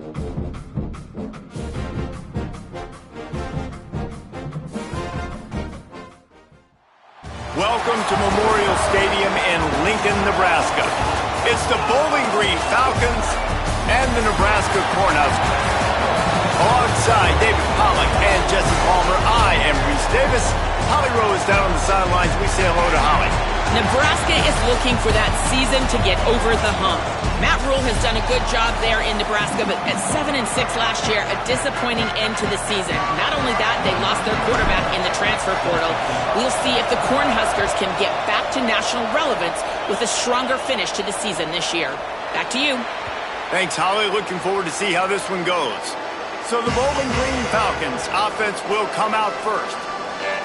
Welcome to Memorial Stadium in Lincoln, Nebraska. It's the Bowling Green Falcons and the Nebraska Cornhuskers. Alongside David Pollack and Jesse Palmer, I am Reese Davis. Holly Rowe is down on the sidelines. We say hello to Holly. Nebraska is looking for that season to get over the hump. Matt Rule has done a good job there in Nebraska, but at 7-6 last year, a disappointing end to the season. Not only that, they lost their quarterback in the transfer portal. We'll see if the Cornhuskers can get back to national relevance with a stronger finish to the season this year. Back to you. Thanks, Holly. Looking forward to see how this one goes. So the Bowling Green Falcons offense will come out first.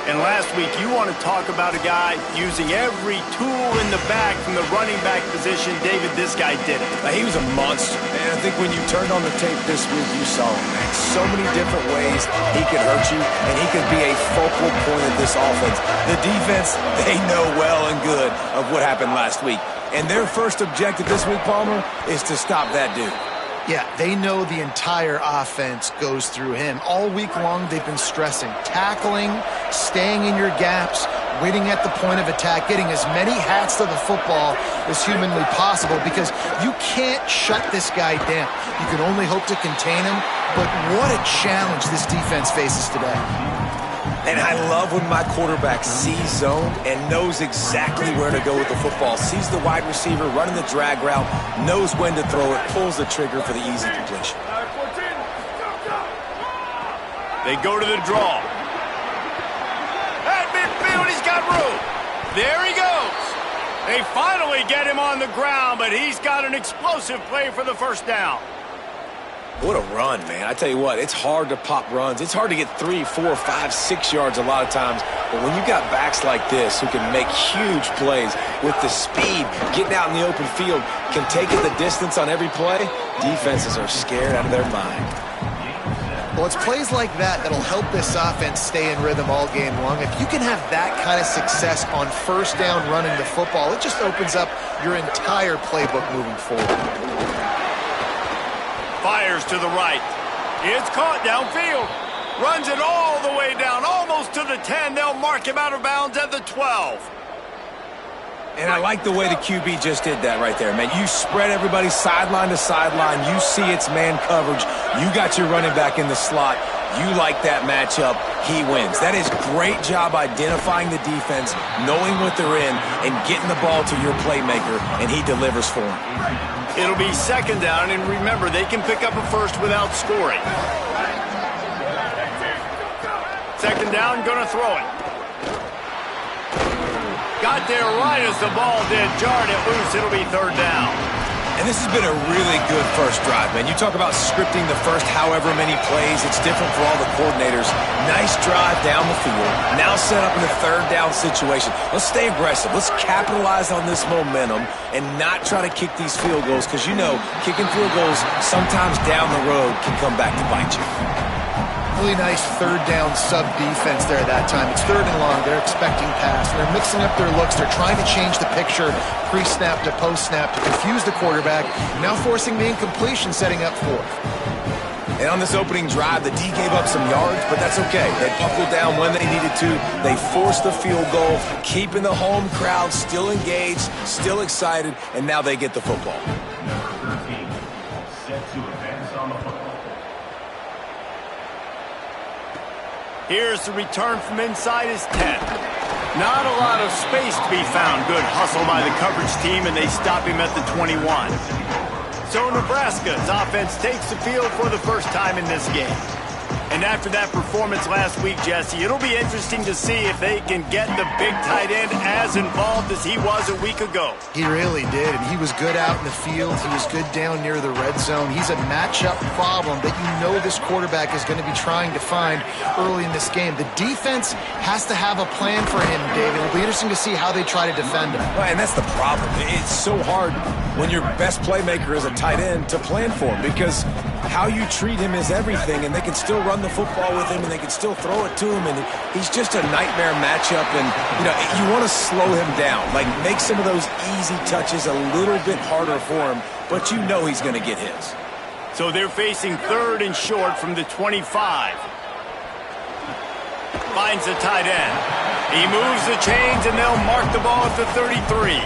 And last week, you want to talk about a guy using every tool in the bag from the running back position. David, this guy did it. He was a monster. And I think when you turned on the tape this week, you saw him, man. So many different ways he could hurt you, and he could be a focal point of this offense. The defense, they know well and good of what happened last week. And their first objective this week, Palmer, is to stop that dude. Yeah, they know the entire offense goes through him. All week long, they've been stressing tackling, staying in your gaps, winning at the point of attack, getting as many hats to the football as humanly possible, because you can't shut this guy down. You can only hope to contain him, but what a challenge this defense faces today. And I love when my quarterback sees zone and knows exactly where to go with the football. Sees the wide receiver running the drag route, knows when to throw it, pulls the trigger for the easy completion. They go to the draw. At midfield, he's got room. There he goes. They finally get him on the ground, but he's got an explosive play for the first down. What a run, man. I tell you what, it's hard to pop runs. It's hard to get 3, 4, 5, 6 yards a lot of times. But when you've got backs like this who can make huge plays with the speed, getting out in the open field, can take it the distance on every play, defenses are scared out of their mind. Well, it's plays like that that'll help this offense stay in rhythm all game long. If you can have that kind of success on first down running the football, it just opens up your entire playbook moving forward. Fires to the right. It's caught downfield. Runs it all the way down, almost to the 10. They'll mark him out of bounds at the 12. And I like the way the QB just did that right there, man. You spread everybody sideline to sideline. You see it's man coverage. You got your running back in the slot. You like that matchup. He wins. That is great job identifying the defense, knowing what they're in, and getting the ball to your playmaker, and he delivers for him. It'll be second down, and remember, they can pick up a first without scoring. Second down, gonna throw it. Got there right as the ball did. Jarred it loose. It'll be third down. And this has been a really good first drive, man. You talk about scripting the first however many plays. It's different for all the coordinators. Nice drive down the field. Now set up in a third down situation. Let's stay aggressive. Let's capitalize on this momentum and not try to kick these field goals, because you know kicking field goals sometimes down the road can come back to bite you. Really nice third down sub defense there that time. It's third and long. They're expecting pass. They're mixing up their looks. They're trying to change the picture pre-snap to post-snap to confuse the quarterback. Now forcing the incompletion, setting up fourth. And on this opening drive, the D gave up some yards, but that's okay. They buckled down when they needed to. They forced the field goal, keeping the home crowd still engaged, still excited, and now they get the football. Number 13, set to advance on the football. Here's the return from inside his 10. Not a lot of space to be found. Good hustle by the coverage team, and they stop him at the 21. So Nebraska's offense takes the field for the first time in this game. And after that performance last week, Jesse, it'll be interesting to see if they can get the big tight end as involved as he was a week ago. He really did, and he was good out in the field. He was good down near the red zone. He's a matchup problem that you know this quarterback is going to be trying to find early in this game. The defense has to have a plan for him, David. It'll be interesting to see how they try to defend him. Right, and that's the problem. It's so hard when your best playmaker is a tight end to plan for him, because how you treat him is everything, and they can still run the football with him, and they can still throw it to him, and he's just a nightmare matchup. And you want to slow him down, like make some of those easy touches a little bit harder for him, but you know he's going to get his. So they're facing 3rd and short from the 25. Finds the tight end. He moves the chains, and they'll mark the ball at the 33.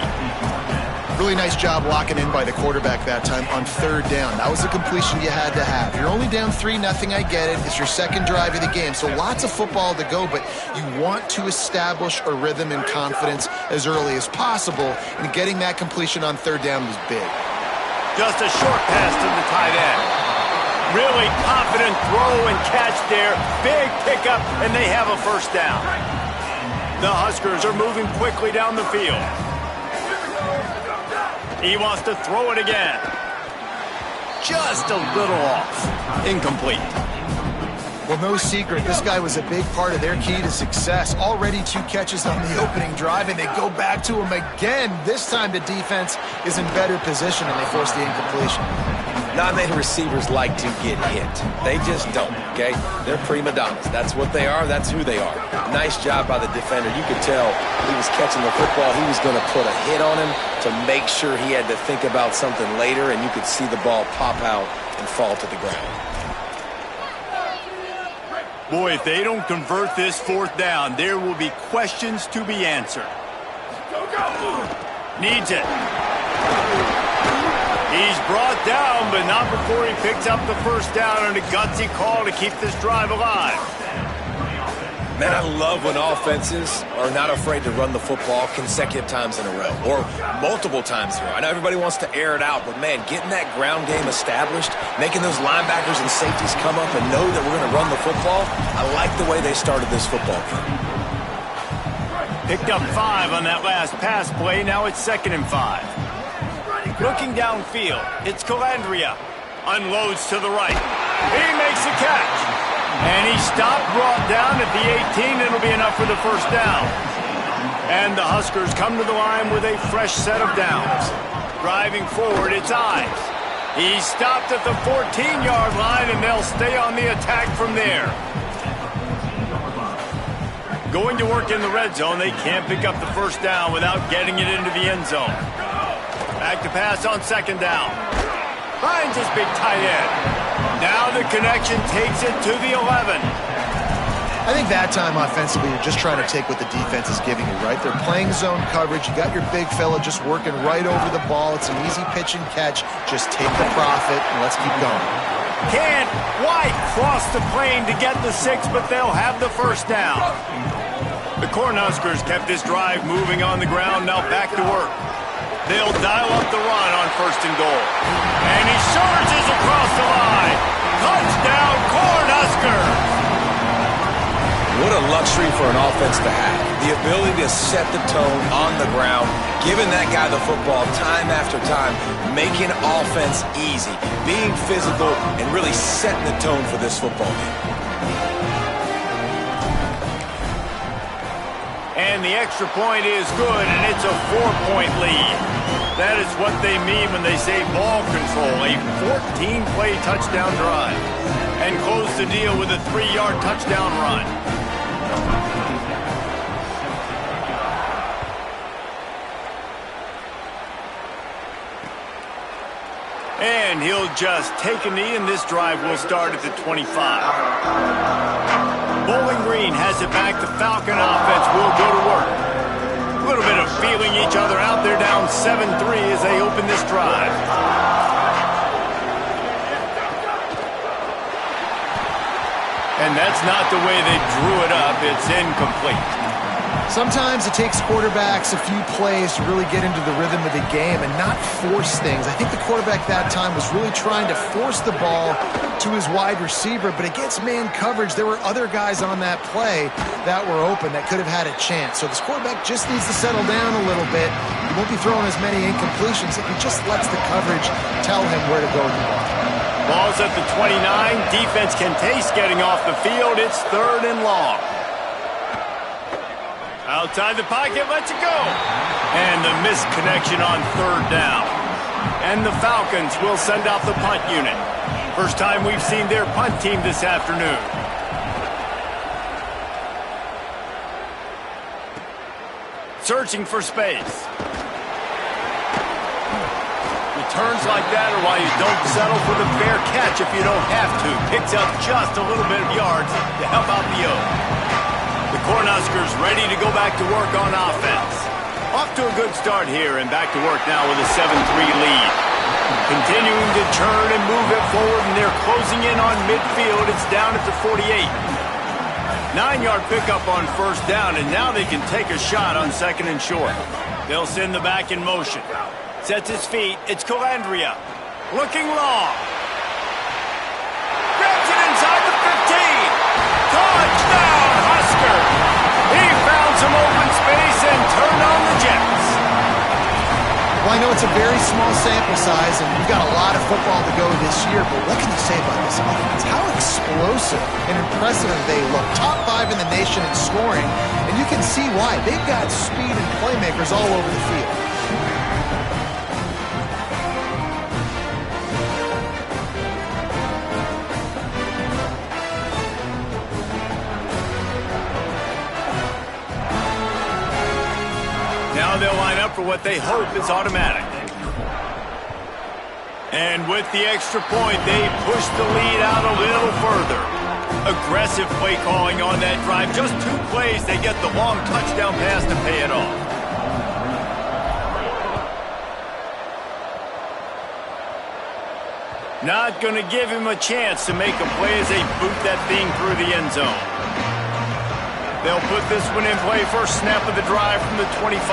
Really nice job locking in by the quarterback that time on 3rd down. That was the completion you had to have. You're only down 3-0, I get it. It's your 2nd drive of the game, so lots of football to go, but you want to establish a rhythm and confidence as early as possible, and getting that completion on 3rd down was big. Just a short pass to the tight end. Really confident throw and catch there. Big pickup, and they have a 1st down. The Huskers are moving quickly down the field. He wants to throw it again. Just a little off. Incomplete. Well, no secret, this guy was a big part of their key to success. Already 2 catches on the opening drive, and they go back to him again. This time the defense is in better position, and they force the incompletion. Not many receivers like to get hit. They just don't, okay? They're prima donnas. That's what they are. That's who they are. Nice job by the defender. You could tell he was catching the football. He was going to put a hit on him to make sure he had to think about something later, and you could see the ball pop out and fall to the ground. Boy, if they don't convert this 4th down, there will be questions to be answered. Needs it. He's brought down, but not before he picks up the 1st down on a gutsy call to keep this drive alive. Man, I love when offenses are not afraid to run the football consecutive times in a row or multiple times in a row. I know everybody wants to air it out, but, man, getting that ground game established, making those linebackers and safeties come up and know that we're going to run the football, I like the way they started this football game. Picked up 5 on that last pass play. Now it's 2nd and 5. Looking downfield, it's Calandria. Unloads to the right. He makes the catch. And he stopped, brought down at the 18. It'll be enough for the 1st down. And the Huskers come to the line with a fresh set of downs. Driving forward, it's Ives. He stopped at the 14-yard line, and they'll stay on the attack from there. Going to work in the red zone. They can't pick up the 1st down without getting it into the end zone. Back to pass on 2nd down. Finds his big tight end. Now the connection takes it to the 11. I think that time offensively, you're just trying to take what the defense is giving you, right? They're playing zone coverage. You got your big fella just working right over the ball. It's an easy pitch and catch. Just take the profit and let's keep going. Can't quite cross the plane to get the 6, but they'll have the 1st down. The Cornhuskers kept this drive moving on the ground. Now back to work. They'll dial up the run on 1st and goal. And he surges across the line. Touchdown, Cornhuskers! What a luxury for an offense to have. The ability to set the tone on the ground, giving that guy the football time after time, making offense easy, being physical, and really setting the tone for this football game. And the extra point is good, and it's a 4-point lead. That is what they mean when they say ball control, a 14-play touchdown drive. And close the deal with a 3-yard touchdown run. And he'll just take a knee, and this drive will start at the 25. Bowling Green has it back. The Falcon offense will go to work. A little bit of feeling each other out. They're down 7-3 as they open this drive. And that's not the way they drew it up. It's incomplete. Sometimes it takes quarterbacks a few plays to really get into the rhythm of the game and not force things. I think the quarterback that time was really trying to force the ball to his wide receiver, but against man coverage, there were other guys on that play that were open that could have had a chance. So this quarterback just needs to settle down a little bit. He won't be throwing as many incompletions if he just lets the coverage tell him where to go with the ball. Ball's at the 29. Defense can taste getting off the field. It's 3rd and long. Outside the pocket, lets it go. And the missed connection on 3rd down. And the Falcons will send out the punt unit. First time we've seen their punt team this afternoon. Searching for space. The Returns like that are why you don't settle for the fair catch if you don't have to. Picks up just a little bit of yards to help out the Oak. The Cornhuskers ready to go back to work on offense. Off to a good start here and back to work now with a 7-3 lead. Continuing to turn and move it forward, and they're closing in on midfield. It's down at the 48. 9-yard pickup on first down, and now they can take a shot on second and short. They'll send the back in motion. Sets his feet. It's Calandria. Looking long. Grabs it inside the 15. Touchdown, Husker. He found some open space and turned on the Jets. Well, I know it's a very small sample size, and we've got a lot of football to go this year, but what can you say about this offense? How explosive and impressive they look. Top 5 in the nation in scoring, and you can see why. They've got speed and playmakers all over the field. Now they'll line up for what they hope is automatic. And with the extra point, they push the lead out a little further. Aggressive play calling on that drive. Just 2 plays, they get the long touchdown pass to pay it off. Not going to give him a chance to make a play as they boot that thing through the end zone. They'll put this one in play. First snap of the drive from the 25.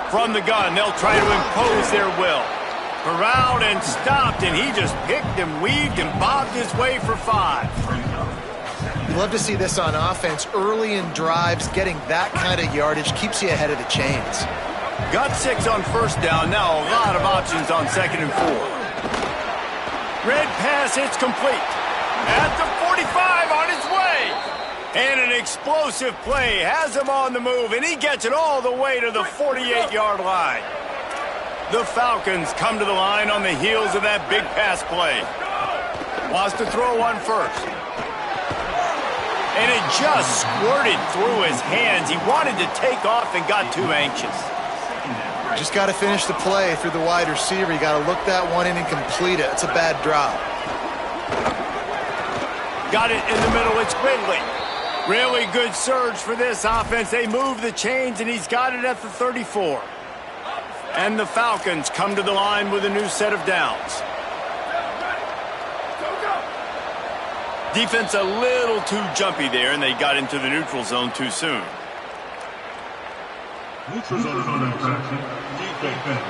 From the gun, they'll try to impose their will. Corralled and stopped, and he just picked and weaved and bobbed his way for 5. You love to see this on offense. Early in drives, getting that kind of yardage keeps you ahead of the chains. Got 6 on first down. Now a lot of options on second and 4. Red pass, it's complete. At the 45 on his way. And an explosive play has him on the move, and he gets it all the way to the 48-yard line. The Falcons come to the line on the heels of that big pass play. Wants to throw one first. And it just squirted through his hands. He wanted to take off and got too anxious. Just got to finish the play through the wide receiver. You got to look that one in and complete it. It's a bad drop. Got it in the middle. It's Ridley. Really good surge for this offense. They move the chains, and he's got it at the 34. And the Falcons come to the line with a new set of downs. Defense a little too jumpy there, and they got into the neutral zone too soon. Neutral zone infraction. Defense.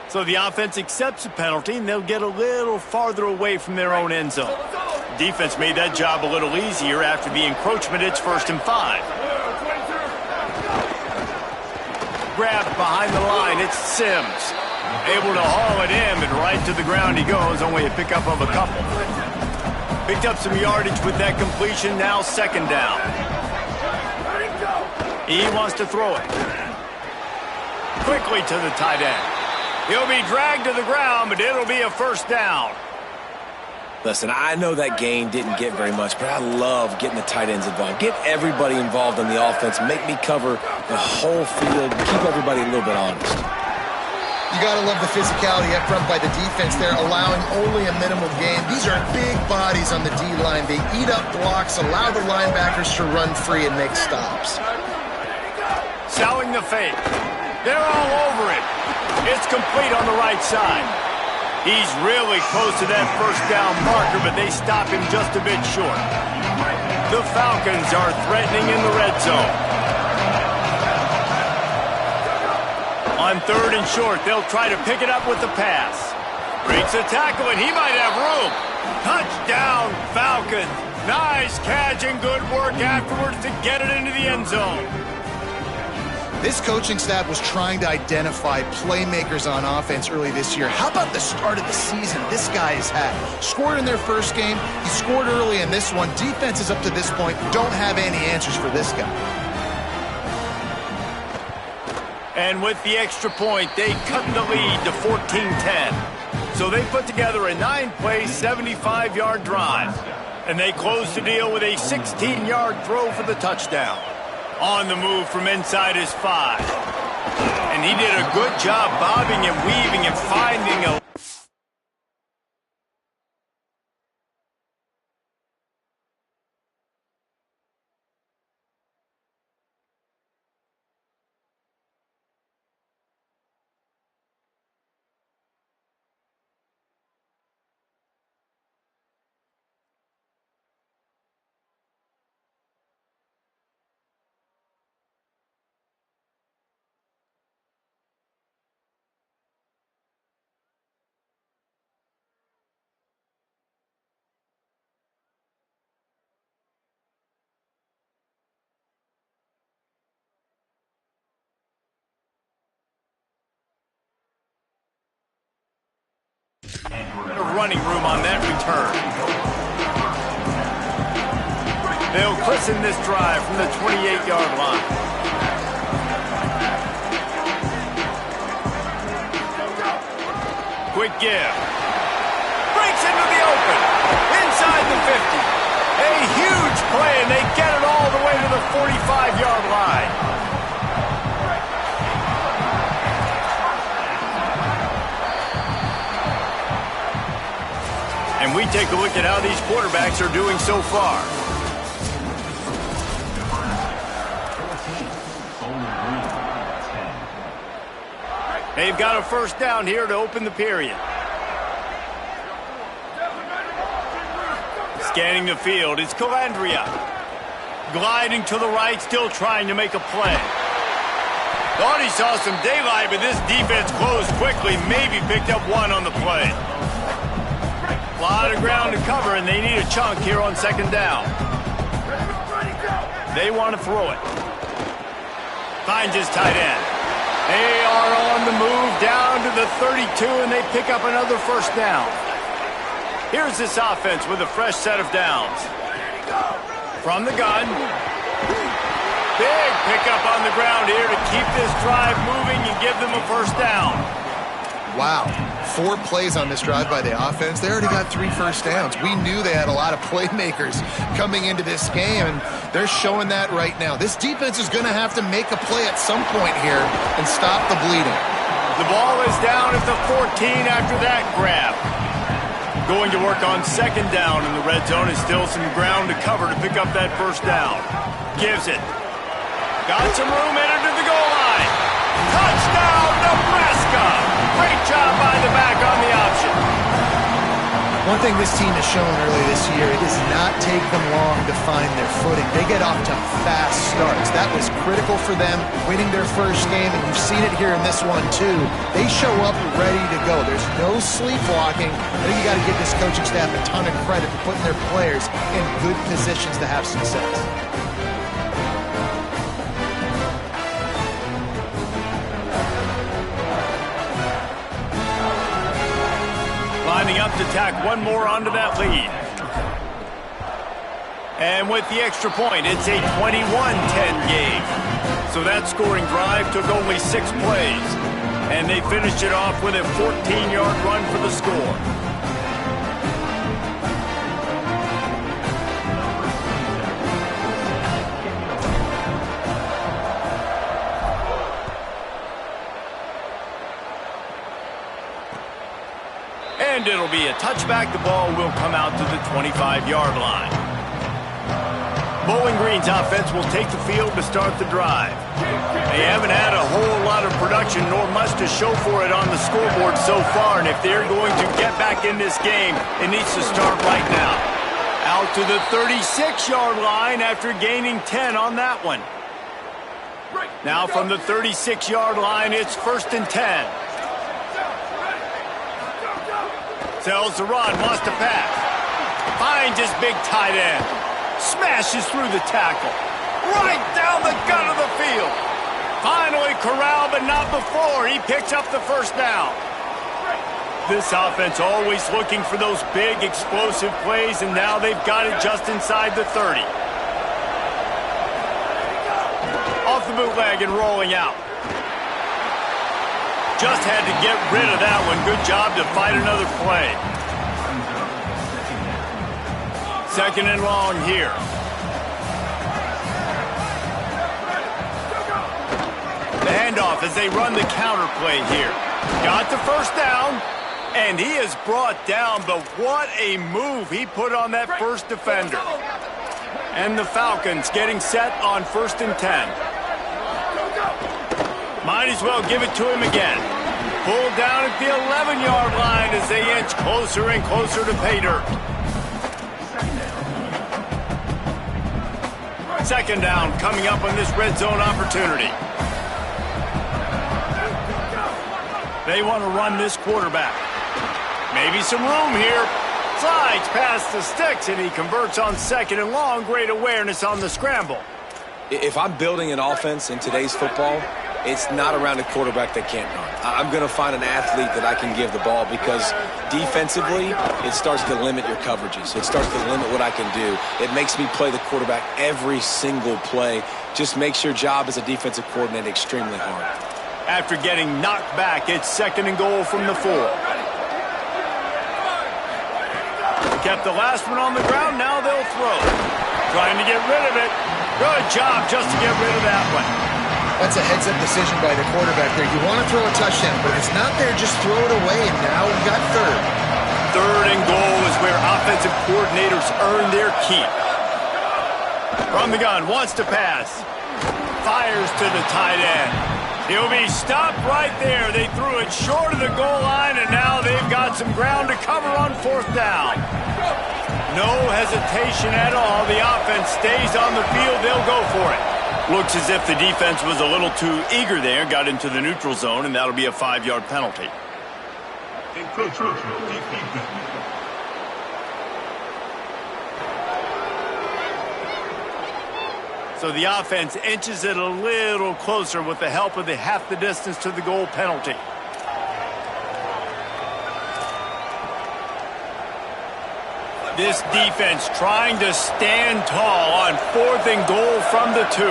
So the offense accepts a penalty, and they'll get a little farther away from their own end zone. Defense made that job a little easier after the encroachment. It's 1st and 5. Grabbed behind the line. It's Sims. Able to haul it in, and right to the ground he goes. Only a pickup of a couple. Picked up some yardage with that completion. Now 2nd down. He wants to throw it. Quickly to the tight end. He'll be dragged to the ground, but it'll be a 1st down. Listen, I know that gain didn't get very much, but I love getting the tight ends involved. Get everybody involved in the offense. Make me cover the whole field. Keep everybody a little bit honest. You got to love the physicality up front by the defense there, allowing only a minimal gain. These are big bodies on the D-line. They eat up blocks, allow the linebackers to run free and make stops. Selling the fake. They're all over it. It's complete on the right side. He's really close to that 1st down marker, but they stop him just a bit short. The Falcons are threatening in the red zone. On 3rd and short, they'll try to pick it up with the pass. Breaks a tackle, and he might have room. Touchdown, Falcons. Nice catch and good work afterwards to get it into the end zone. This coaching staff was trying to identify playmakers on offense early this year. How about the start of the season this guy has had? Scored in their first game. He scored early in this one. Defenses up to this point don't have any answers for this guy. And with the extra point, they cut the lead to 14-10. So they put together a 9-play, 75-yard drive. And they close the deal with a 16-yard throw for the touchdown. On the move from inside his 5. And he did a good job bobbing and weaving and finding a... running room on that return. They'll christen this drive from the 28-yard line. Quick give. Breaks into the open. Inside the 50. A huge play, and they get it all the way to the 45-yard line. And we take a look at how these quarterbacks are doing so far. They've got a first down here to open the period. Scanning the field, it's Calandria. Gliding to the right, still trying to make a play. Thought he saw some daylight, but this defense closed quickly, maybe picked up one on the play. A lot of ground to cover, and they need a chunk here on second down. They want to throw it. Finds his tight end. They are on the move down to the 32, and they pick up another first down. Here's this offense with a fresh set of downs. From the gun. Big pickup on the ground here to keep this drive moving and give them a first down. Wow. 4 plays on this drive by the offense. They already got 3 first downs. We knew they had a lot of playmakers coming into this game, and they're showing that right now. This defense is going to have to make a play at some point here and stop the bleeding. The ball is down at the 14 after that grab. Going to work on second down in the red zone is still some ground to cover to pick up that first down. Gives it. Got some room, entered to the goal line. Touchdown, Nebraska! Great job by the back on the option. One thing this team has shown early this year, it does not take them long to find their footing. They get off to fast starts. That was critical for them, winning their first game, and you've seen it here in this one too. They show up ready to go. There's no sleepwalking. I think you got to give this coaching staff a ton of credit for putting their players in good positions to have success. Lining up to tack one more onto that lead. And with the extra point, it's a 21-10 game. So that scoring drive took only 6 plays. And they finished it off with a 14-yard run for the score. And it'll be a touchback. The ball will come out to the 25-yard line. Bowling Green's offense will take the field to start the drive. They haven't had a whole lot of production nor much to show for it on the scoreboard so far, and if they're going to get back in this game, it needs to start right now. Out to the 36-yard line after gaining 10 on that one. Now from the 36-yard line, it's 1st and 10. Sells the run, wants to pass. Finds his big tight end. Smashes through the tackle. Right down the gut of the field. Finally corralled, but not before. He picks up the first down. This offense always looking for those big, explosive plays, and now they've got it just inside the 30. Off the bootleg and rolling out. Just had to get rid of that one. Good job to fight another play. Second and long here. The handoff as they run the counter play here. Got the first down, and he is brought down, but what a move he put on that first defender. And the Falcons getting set on 1st and 10. Might as well give it to him again. Pulled down at the 11-yard line as they inch closer and closer to pay dirt. Second down coming up on this red zone opportunity. They want to run this quarterback. Maybe some room here. Slides past the sticks, and he converts on 2nd and long. Great awareness on the scramble. If I'm building an offense in today's football, it's not around a quarterback that can't run. I'm going to find an athlete that I can give the ball because defensively, it starts to limit your coverages. It starts to limit what I can do. It makes me play the quarterback every single play. Just makes your job as a defensive coordinator extremely hard. After getting knocked back, it's 2nd and goal from the 4. Kept the last one on the ground, now they'll throw. Trying to get rid of it. Good job just to get rid of that one. That's a heads-up decision by the quarterback there. You want to throw a touchdown, but if it's not there, just throw it away, and now we got 3rd. 3rd and goal is where offensive coordinators earn their keep. From the gun, wants to pass. Fires to the tight end. He'll be stopped right there. They threw it short of the goal line, and now they've got some ground to cover on 4th down. No hesitation at all. The offense stays on the field. They'll go for it. Looks as if the defense was a little too eager there. Got into the neutral zone, and that'll be a 5-yard penalty. So the offense inches it a little closer with the help of the half the distance to the goal penalty. This defense trying to stand tall on 4th and goal from the 2.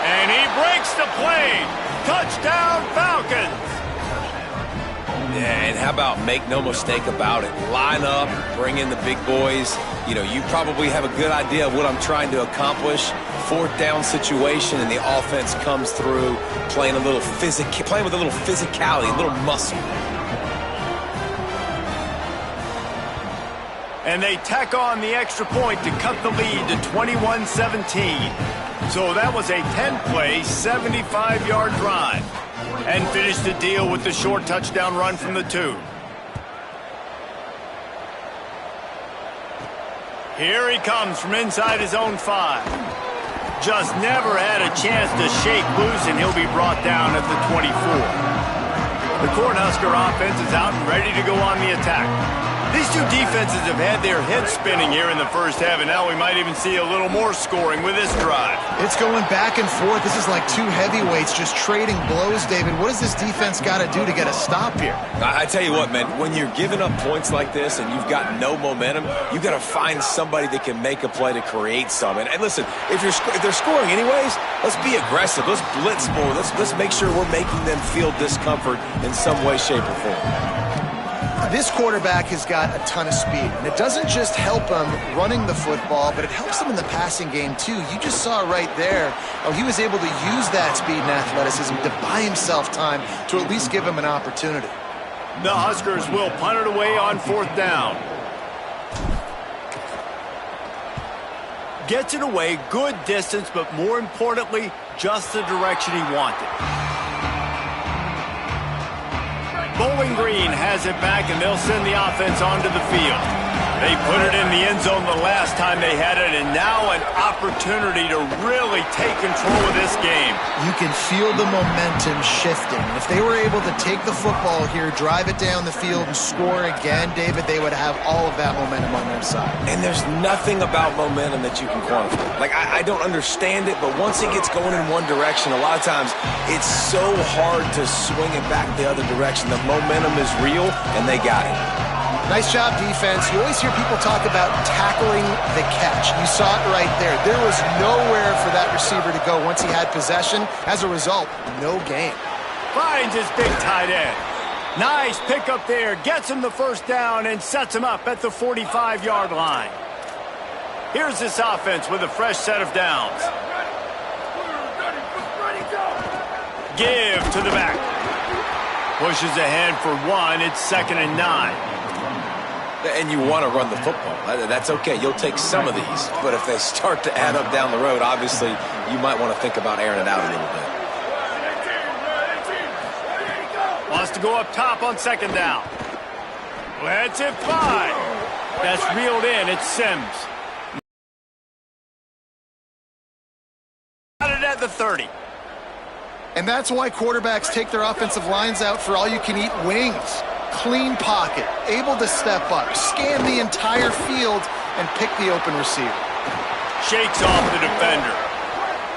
And he breaks the play. Touchdown, Falcons. Yeah, and how about make no mistake about it? Line up, bring in the big boys. You know, you probably have a good idea of what I'm trying to accomplish. 4th down situation, and the offense comes through playing with a little physicality, a little muscle. And they tack on the extra point to cut the lead to 21-17. So that was a 10-play, 75-yard drive. And finished the deal with the short touchdown run from the 2. Here he comes from inside his own 5. Just never had a chance to shake loose, and he'll be brought down at the 24. The Cornhusker offense is out and ready to go on the attack. These two defenses have had their heads spinning here in the first half, and now we might even see a little more scoring with this drive. It's going back and forth. This is like two heavyweights just trading blows, David. What does this defense got to do to get a stop here? I tell you what, man, when you're giving up points like this and you've got no momentum, you got to find somebody that can make a play to create some. And listen, if they're scoring anyways, let's be aggressive. Let's blitz more. Let's make sure we're making them feel discomfort in some way, shape, or form. This quarterback has got a ton of speed, and it doesn't just help him running the football, but it helps him in the passing game too. You just saw right there how he was able to use that speed and athleticism to buy himself time to at least give him an opportunity. The Huskers will punt it away on 4th down. Gets it away, good distance, but more importantly, just the direction he wanted. Bowling Green has it back, and they'll send the offense onto the field. They put it in the end zone the last time they had it, and now an opportunity to really take control of this game. You can feel the momentum shifting. If they were able to take the football here, drive it down the field, and score again, David, they would have all of that momentum on their side. And there's nothing about momentum that you can quantify. Like, I don't understand it, but once it gets going in one direction, a lot of times it's so hard to swing it back the other direction. The momentum is real, and they got it. Nice job, defense. You always hear people talk about tackling the catch. You saw it right there. There was nowhere for that receiver to go once he had possession. As a result, no gain. Finds his big tight end. Nice pickup there. Gets him the first down and sets him up at the 45-yard line. Here's this offense with a fresh set of downs. Give to the back. Pushes ahead for one. It's 2nd and 9. And you want to run the football. That's okay. You'll take some of these. But if they start to add up down the road, obviously you might want to think about airing it out a little bit. Wants to go up top on 2nd down. Let's it fly. That's reeled in. It's Sims. Got it at the 30. And that's why quarterbacks take their offensive lines out for all-you-can-eat wings. Clean pocket, able to step up, scan the entire field, and pick the open receiver. Shakes off the defender.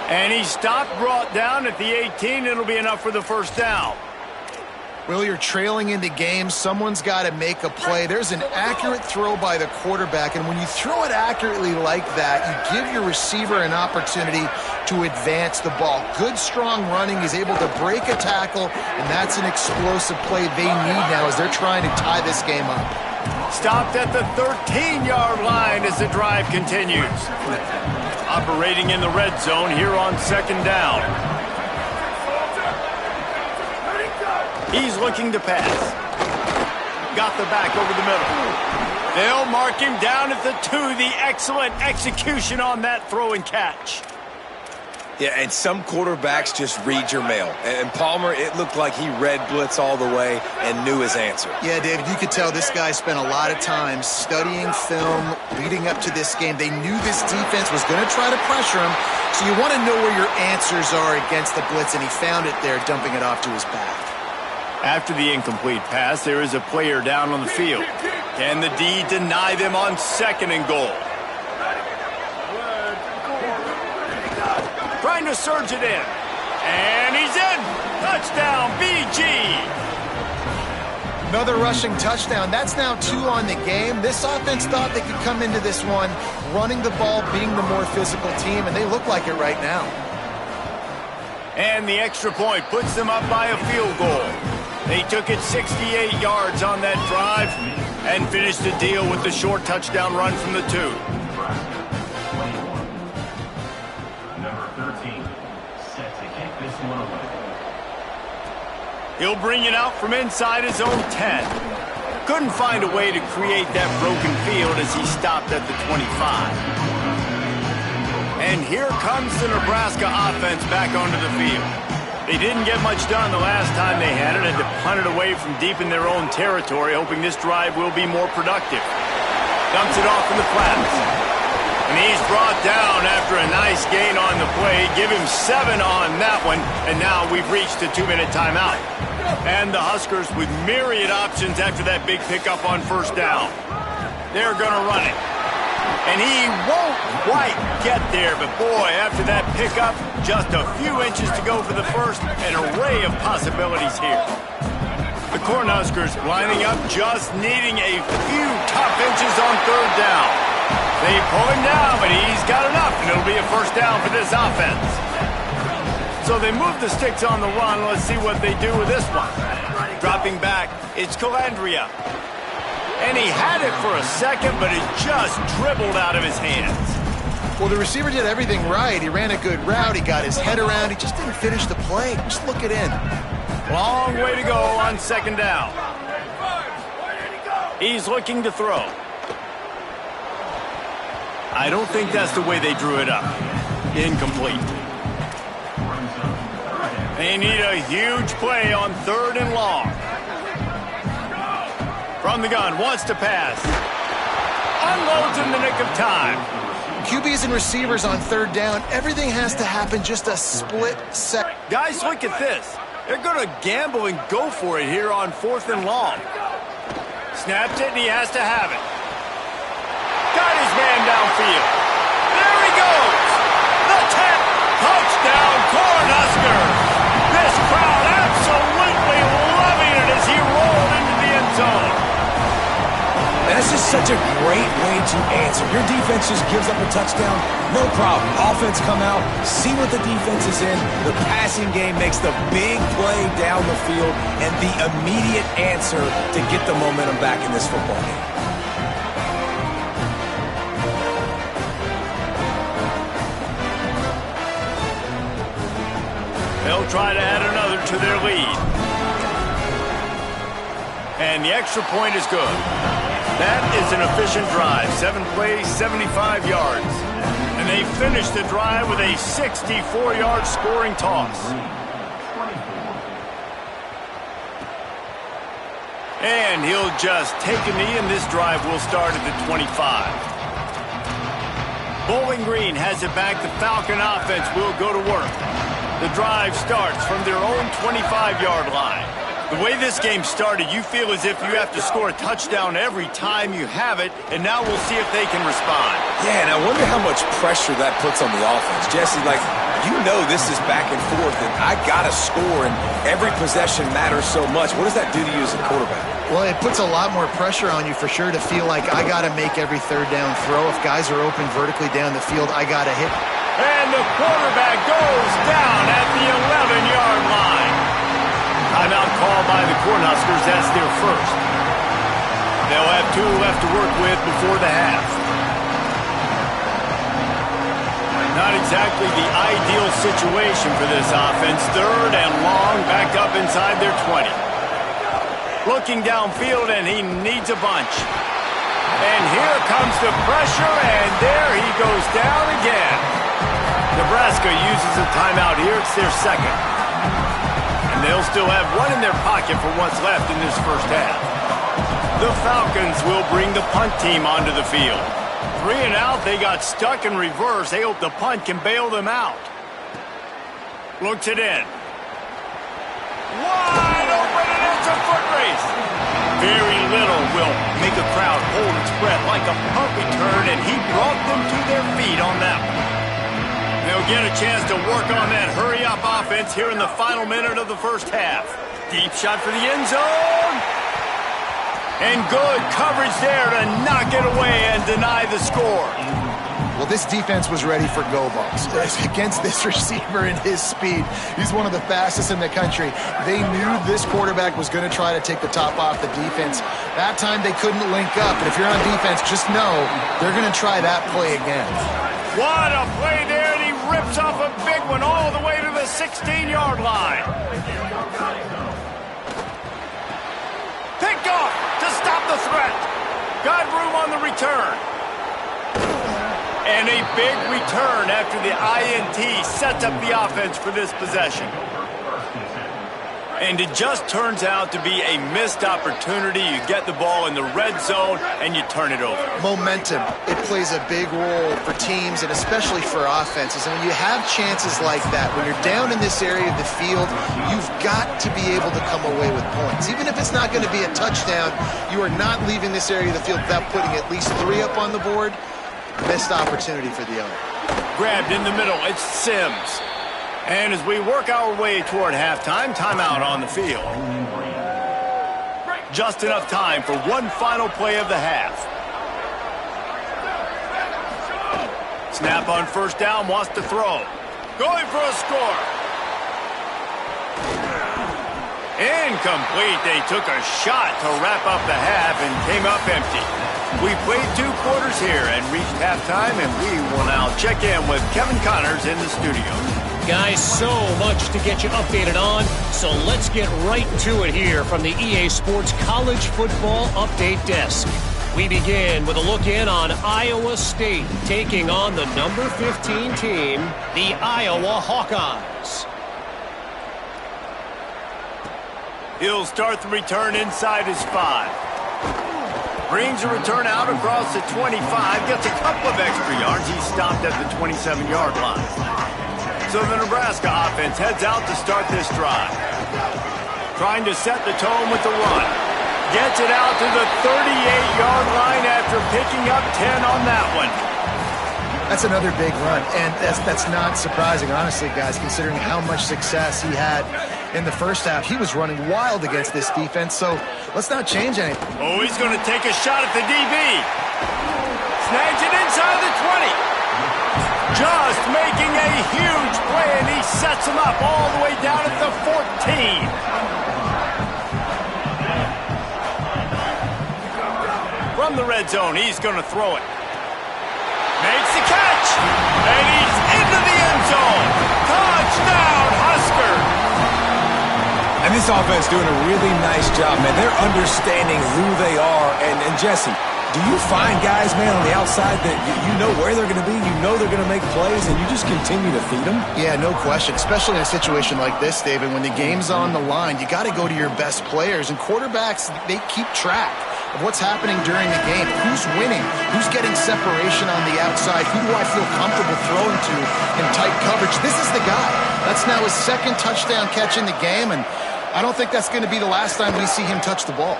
And he's stopped, brought down at the 18. It'll be enough for the first down. Will, you're trailing into games. Someone's got to make a play. There's an accurate throw by the quarterback, and when you throw it accurately like that, you give your receiver an opportunity to advance the ball. Good, strong running. He's able to break a tackle, and that's an explosive play they need now as they're trying to tie this game up. Stopped at the 13-yard line as the drive continues. Operating in the red zone here on 2nd down. He's looking to pass. Got the back over the middle. They'll mark him down at the 2. The excellent execution on that throw and catch. Yeah, and some quarterbacks just read your mail. And Palmer, it looked like he read blitz all the way and knew his answer. Yeah, David, you could tell this guy spent a lot of time studying film leading up to this game. They knew this defense was going to try to pressure him, so you want to know where your answers are against the blitz, and he found it there, dumping it off to his back. After the incomplete pass, there is a player down on the field. Can the D deny them on 2nd and goal? Trying to surge it in. And he's in. Touchdown, BG. Another rushing touchdown. That's now 2 on the game. This offense thought they could come into this one running the ball, being the more physical team, and they look like it right now. And the extra point puts them up by a field goal. They took it 68 yards on that drive and finished the deal with the short touchdown run from the 2. Number 13, set to kick this one away. He'll bring it out from inside his own 10. Couldn't find a way to create that broken field as he stopped at the 25. And here comes the Nebraska offense back onto the field. They didn't get much done the last time they had it, and to punt it away from deep in their own territory, hoping this drive will be more productive. Dumps it off in the flats. And he's brought down after a nice gain on the play. Give him 7 on that one, and now we've reached a 2-minute timeout. And the Huskers with myriad options after that big pickup on 1st down. They're going to run it. And he won't quite get there, but boy, after that pickup, just a few inches to go for the first, an array of possibilities here. The Cornhuskers lining up, just needing a few tough inches on 3rd down. They pull him down, but he's got enough, and it'll be a 1st down for this offense. So they move the sticks on the run. Let's see what they do with this one. Dropping back, it's Calandria. And he had it for a second, but it just dribbled out of his hands. Well, the receiver did everything right. He ran a good route. He got his head around. He just didn't finish the play. Just look it in. Long way to go on 2nd down. He's looking to throw. I don't think that's the way they drew it up. Incomplete. They need a huge play on 3rd and long. From the gun, wants to pass. Unloads in the nick of time. QBs and receivers on 3rd down, everything has to happen just a split second. Guys, look at this. They're going to gamble and go for it here on 4th and long. Snaps it, and he has to have it. Got his man downfield. There he goes. The 10th touchdown, Cornhuskers. This crowd absolutely loving it as he rolled into the end zone. And it's just such a great way to answer. Your defense just gives up a touchdown, no problem. Offense come out, see what the defense is in. The passing game makes the big play down the field and the immediate answer to get the momentum back in this football game. They'll try to add another to their lead. And the extra point is good. That is an efficient drive. 7 plays, 75 yards. And they finish the drive with a 64-yard scoring toss. And he'll just take a knee, and this drive will start at the 25. Bowling Green has it back. The Falcon offense will go to work. The drive starts from their own 25-yard line. The way this game started, you feel as if you have to score a touchdown every time you have it, and now we'll see if they can respond. Yeah, and I wonder how much pressure that puts on the offense. Jesse, you know this is back and forth, and I got to score, and every possession matters so much. What does that do to you as a quarterback? Well, it puts a lot more pressure on you for sure to feel like I got to make every third down throw. If guys are open vertically down the field, I got to hit. And the quarterback goes down at the 11-yard line. Timeout called by the Cornhuskers. That's their first. They'll have 2 left to work with before the half. Not exactly the ideal situation for this offense. 3rd and long, back up inside their 20. Looking downfield, and he needs a bunch. And here comes the pressure, and there he goes down again. Nebraska uses a timeout here. It's their second. And they'll still have 1 in their pocket for what's left in this first half. The Falcons will bring the punt team onto the field. 3 and out. They got stuck in reverse. They hope the punt can bail them out. Looks it in. Wide open, and it's a foot race. Very little will make a crowd hold its breath like a punt return, and he brought them to their feet on that one. They'll get a chance to work on that hurry-up offense here in the final minute of the first half. Deep shot for the end zone. And good coverage there to knock it away and deny the score. Well, this defense was ready for go balls. Against this receiver and his speed, he's one of the fastest in the country. They knew this quarterback was going to try to take the top off the defense. That time they couldn't link up, and if you're on defense, just know they're going to try that play again. What a play there, and he rips off a big one all the way to the 16-yard line. Picked off to stop the threat. Got room on the return. And a big return after the INT sets up the offense for this possession. And it just turns out to be a missed opportunity. You get the ball in the red zone, and you turn it over. Momentum, it plays a big role for teams and especially for offenses. And when you have chances like that, when you're down in this area of the field, you've got to be able to come away with points. Even if it's not going to be a touchdown, you are not leaving this area of the field without putting at least 3 up on the board. Missed opportunity for the owner. Grabbed in the middle, it's Sims. And as we work our way toward halftime, timeout on the field. Just enough time for one final play of the half. Snap on first down, wants to throw. Going for a score. Incomplete. They took a shot to wrap up the half and came up empty. We played 2 quarters here and reached halftime, and we will now check in with Kevin Connors in the studio. Guys, so much to get you updated on, so let's get right to it here from the EA Sports College Football Update Desk. We begin with a look in on Iowa State taking on the number 15 team, the Iowa Hawkeyes. He'll start the return inside his 5. Brings a return out across the 25, gets a couple of extra yards. He's stopped at the 27-yard line. So the Nebraska offense heads out to start this drive. Trying to set the tone with the run. Gets it out to the 38-yard line after picking up 10 on that one. That's another big run, and that's not surprising, honestly, guys, considering how much success he had in the first half. He was running wild against this defense, so let's not change anything. Oh, he's going to take a shot at the DB. Snags it inside the 20. Just making a huge play, and he sets him up all the way down at the 14. From the red zone, he's going to throw it. Makes the catch, and he's into the end zone. Touchdown, Husker! And this offense doing a really nice job, man. They're understanding who they are. And Jesse, do you find guys, man, on the outside that you know where they're going to be, you know they're going to make plays, and you just continue to feed them? Yeah, no question, especially in a situation like this, David. When the game's on the line, you got to go to your best players. And quarterbacks, they keep track of what's happening during the game. Who's winning? Who's getting separation on the outside? Who do I feel comfortable throwing to in tight coverage? This is the guy. That's now his second touchdown catch in the game, and I don't think that's going to be the last time we see him touch the ball.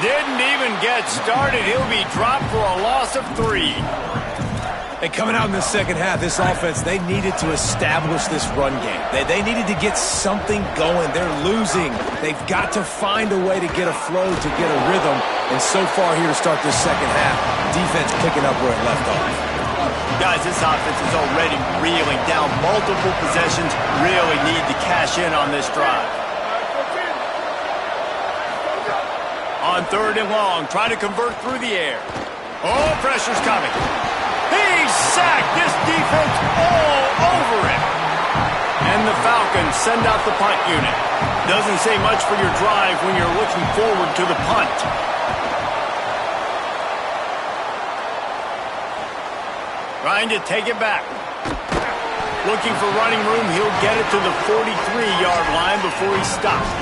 Didn't even get started. He'll be dropped for a loss of 3. And coming out in the second half, this offense, they needed to establish this run game. They needed to get something going. They're losing. They've got to find a way to get a flow, to get a rhythm. And so far here to start this second half, defense picking up where it left off. Guys, this offense is already reeling down multiple possessions. Really need to cash in on this drive. On 3rd and long, trying to convert through the air. Oh, pressure's coming. He's sacked. This defense all over him. And the Falcons send out the punt unit. Doesn't say much for your drive when you're looking forward to the punt. Trying to take it back. Looking for running room. He'll get it to the 43-yard line before he stops.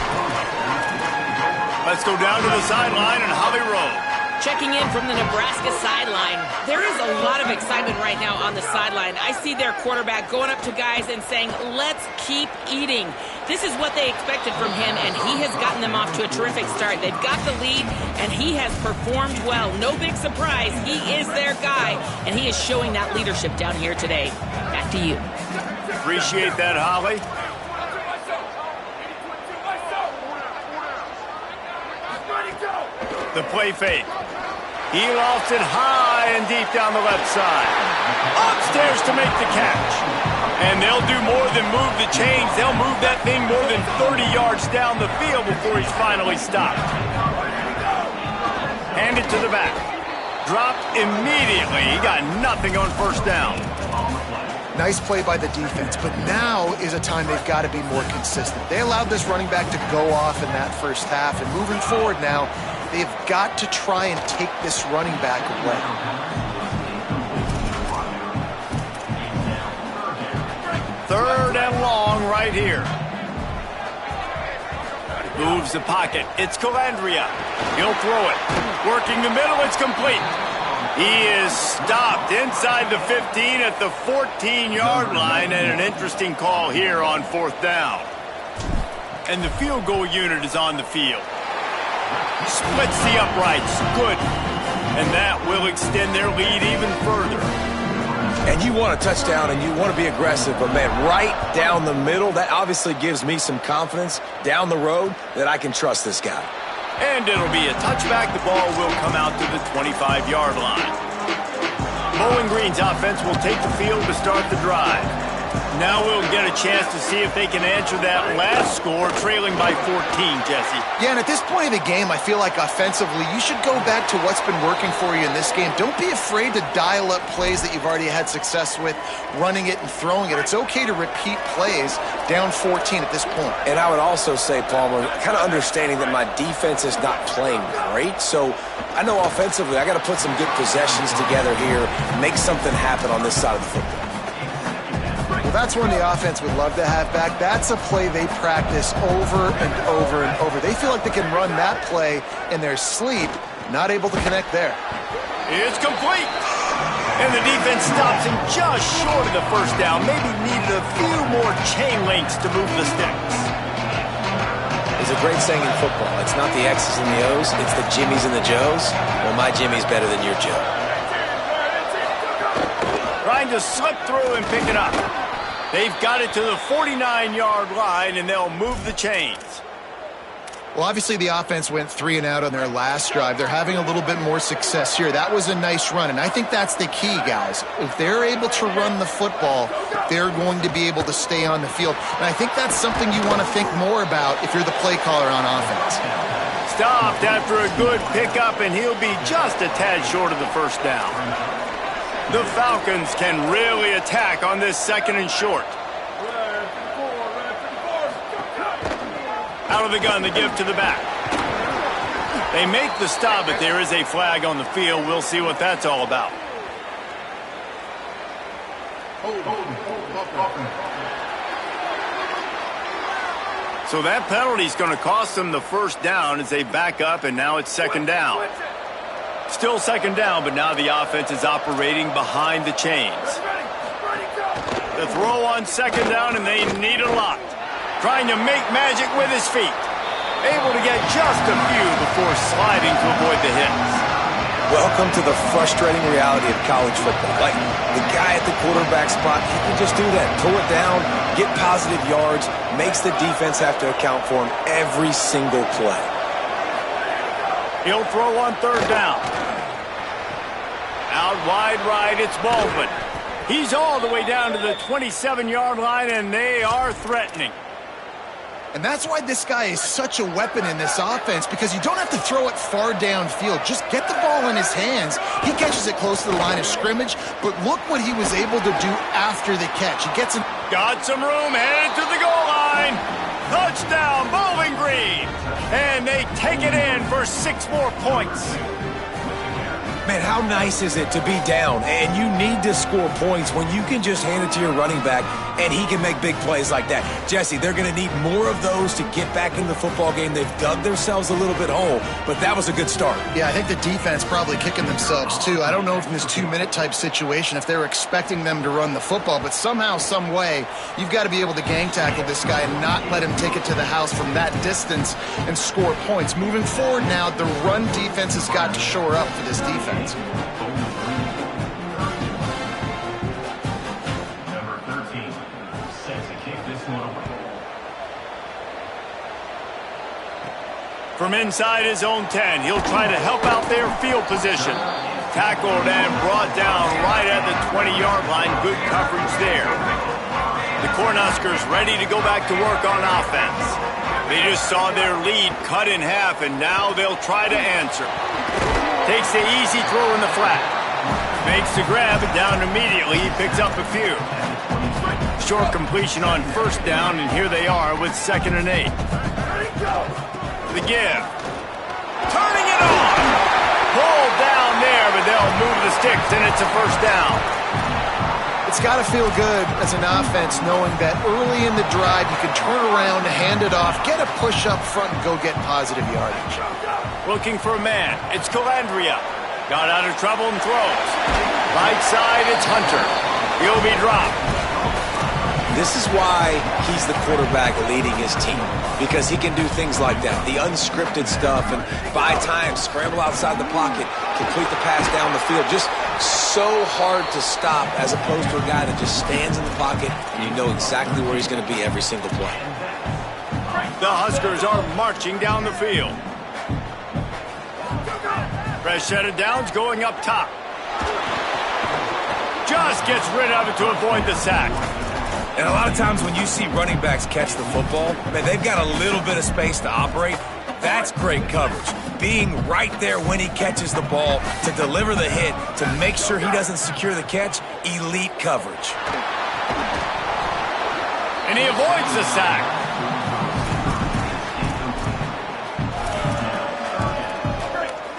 Let's go down to the sideline and Holly Rowe. Checking in from the Nebraska sideline. There is a lot of excitement right now on the sideline. I see their quarterback going up to guys and saying, let's keep eating. This is what they expected from him, and he has gotten them off to a terrific start. They've got the lead, and he has performed well. No big surprise. He is their guy, and he is showing that leadership down here today. Back to you. Appreciate that, Holly. The play fake. He lofts it high and deep down the left side. Upstairs to make the catch. And they'll do more than move the chains. They'll move that thing more than 30 yards down the field before he's finally stopped. Hand it to the back. Dropped immediately. He got nothing on 1st down. Nice play by the defense, but now is a time they've got to be more consistent. They allowed this running back to go off in that first half, and moving forward now, they've got to try and take this running back away. 3rd and long right here. Moves the pocket. It's Calandria. He'll throw it. Working the middle. It's complete. He is stopped inside the 15 at the 14-yard line, and an interesting call here on 4th down. And the field goal unit is on the field. Splits the uprights. Good. And that will extend their lead even further. And you want a touchdown and you want to be aggressive, but man, right down the middle, that obviously gives me some confidence down the road that I can trust this guy. And it'll be a touchback. The ball will come out to the 25-yard line. Bowling Green's offense will take the field to start the drive. Now we'll get a chance to see if they can answer that last score, trailing by 14, Jesse. Yeah, and at this point of the game, I feel like offensively, you should go back to what's been working for you in this game. Don't be afraid to dial up plays that you've already had success with, running it and throwing it. It's okay to repeat plays down 14 at this point. And I would also say, Palmer, kind of understanding that my defense is not playing great, so I know offensively I got to put some good possessions together here, make something happen on this side of the football. Well, that's one the offense would love to have back. That's a play they practice over and over and over. They feel like they can run that play in their sleep, not able to connect there. It's complete. And the defense stops him just short of the 1st down. Maybe needed a few more chain links to move the sticks. There's a great saying in football. It's not the X's and the O's, it's the Jimmies and the Joes. Well, my Jimmy's better than your Joe. Trying to slip through and pick it up. They've got it to the 49-yard line, and they'll move the chains. Well, obviously the offense went 3 and out on their last drive. They're having a little bit more success here. That was a nice run, and I think that's the key, guys. If they're able to run the football, they're going to be able to stay on the field. And I think that's something you want to think more about if you're the play caller on offense. Stopped after a good pickup, and he'll be just a tad short of the first down. The Falcons can really attack on this 2nd and short. Out of the gun, the give to the back. They make the stop, but there is a flag on the field. We'll see what that's all about. So that penalty is going to cost them the first down as they back up, and now it's 2nd down. Still 2nd down, but now the offense is operating behind the chains. The throw on 2nd down, and they need a lot. Trying to make magic with his feet. Able to get just a few before sliding to avoid the hits. Welcome to the frustrating reality of college football. Like, the guy at the quarterback spot, he can just do that. Pull it down, get positive yards, makes the defense have to account for him every single play. He'll throw on 3rd down. Out wide right, it's Baldwin. He's all the way down to the 27-yard line, and they are threatening. And that's why this guy is such a weapon in this offense, because you don't have to throw it far downfield. Just get the ball in his hands. He catches it close to the line of scrimmage, but look what he was able to do after the catch. He gets it. Got some room, headed to the goal line. Touchdown, Bowling Green. And they take it in for 6 more points. Man, how nice is it to be down and you need to score points when you can just hand it to your running back and he can make big plays like that. Jesse, they're going to need more of those to get back in the football game. They've dug themselves a little bit hole, but that was a good start. Yeah, I think the defense probably kicking themselves too. I don't know if in this 2-minute type situation if they're expecting them to run the football, but somehow, some way, you've got to be able to gang tackle this guy and not let him take it to the house from that distance and score points. Moving forward now, the run defense has got to shore up for this defense. Number 13, set to kick this one away. From inside his own 10, he'll try to help out their field position. Tackled and brought down right at the 20-yard line. Good coverage there. The Cornhuskers ready to go back to work on offense. They just saw their lead cut in half, and now they'll try to answer. Takes the easy throw in the flat. Makes the grab, and down immediately. He picks up a few. Short completion on 1st down, and here they are with 2nd and 8. The give. Turning it on. Pulled down there, but they'll move the sticks, and it's a 1st down. It's got to feel good as an offense knowing that early in the drive you can turn around, hand it off, get a push up front, and go get positive yardage. Looking for a man. It's Calandria. Got out of trouble and throws. Right side, it's Hunter. He'll be dropped. This is why he's the quarterback leading his team, because he can do things like that, the unscripted stuff, and buy time, scramble outside the pocket, complete the pass down the field. Just so hard to stop as opposed to a guy that just stands in the pocket and you know exactly where he's going to be every single play. The Huskers are marching down the field. Fresh set of downs going up top. Just gets rid of it to avoid the sack. And a lot of times when you see running backs catch the football, man, they've got a little bit of space to operate. That's great coverage. Being right there when he catches the ball to deliver the hit, to make sure he doesn't secure the catch, elite coverage. And he avoids the sack.